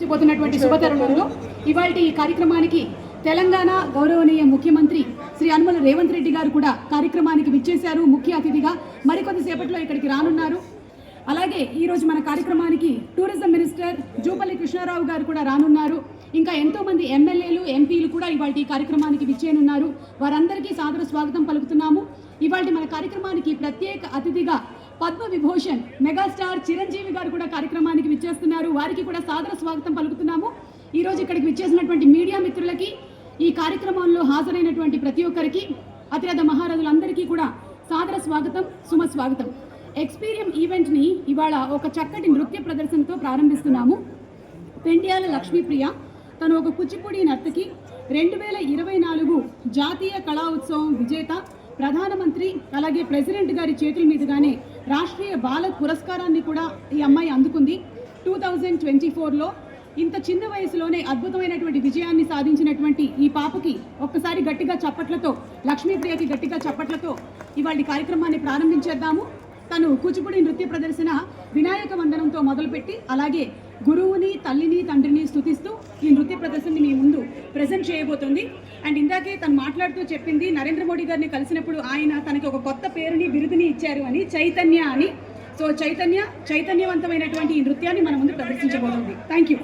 పోతున్నటువంటి శుభతరుణంలో ఇవాల్టి ఈ కార్యక్రమానికి తెలంగాణ గౌరవనీయ ముఖ్యమంత్రి శ్రీ యనమల రేవంత్ రెడ్డి గారు కూడా కార్యక్రమానికి విచ్చేశారు. ముఖ్య అతిథిగా మరికొద్దిసేపట్లో ఇక్కడికి రానున్నారు. అలాగే ఈరోజు మన కార్యక్రమానికి టూరిజం మినిస్టర్ జూపల్లి కృష్ణారావు గారు కూడా రానున్నారు. ఇంకా ఎంతోమంది ఎమ్మెల్యేలు ఎంపీలు కూడా ఇవాళ ఈ కార్యక్రమానికి విచ్చేయనున్నారు. వారందరికీ సాదర స్వాగతం పలుకుతున్నాము. ఇవాళ మన కార్యక్రమానికి ప్రత్యేక అతిథిగా పద్మ విభూషణ్ మెగాస్టార్ చిరంజీవి గారు కూడా కార్యక్రమానికి విచ్చేస్తున్నారు. వారికి కూడా సాదర స్వాగతం పలుకుతున్నాము. ఈరోజు ఇక్కడికి విచ్చేసినటువంటి మీడియా మిత్రులకి, ఈ కార్యక్రమంలో హాజరైనటువంటి ప్రతి ఒక్కరికి, అతిరథ మహారథులందరికీ కూడా సాదర స్వాగతం, సుమస్వాగతం. ఎక్స్పీరియం ఈవెంట్ని ఇవాళ ఒక చక్కటి నృత్య ప్రదర్శనతో ప్రారంభిస్తున్నాము. పెండ్యాల లక్ష్మీప్రియ తను ఒక కూచిపూడి నర్తకి, 2024 జాతీయ కళా ఉత్సవం విజేత, ప్రధానమంత్రి అలాగే ప్రెసిడెంట్ గారి చేతుల మీదుగానే రాష్ట్రీయ బాల పురస్కారాన్ని కూడా ఈ అమ్మాయి అందుకుంది. 2024లో ఇంత చిన్న వయసులోనే అద్భుతమైనటువంటి విజయాన్ని సాధించినటువంటి ఈ పాపకి ఒక్కసారి గట్టిగా చప్పట్లతో, లక్ష్మీప్రియకి గట్టిగా చప్పట్లతో ఇవాళ కార్యక్రమాన్ని ప్రారంభించేద్దాము. తను కూచిపూడి నృత్య ప్రదర్శన వినాయక వందనంతో మొదలుపెట్టి అలాగే గురువుని, తల్లిని, తండ్రిని స్తుతిస్తూ ఈ నృత్య ప్రదర్శనని మీ ముందు ప్రజెంట్ చేయబోతుంది. అండ్ ఇందాకే తను మాట్లాడుతూ చెప్పింది, నరేంద్ర మోడీ గారిని కలిసినప్పుడు ఆయన తనకి ఒక కొత్త పేరుని, బిరుదుని ఇచ్చారు అని, చైతన్య అని. సో చైతన్యవంతమైనటువంటి ఈ నృత్యాన్ని మన ముందు ప్రదర్శించబోతుంది. Thank you.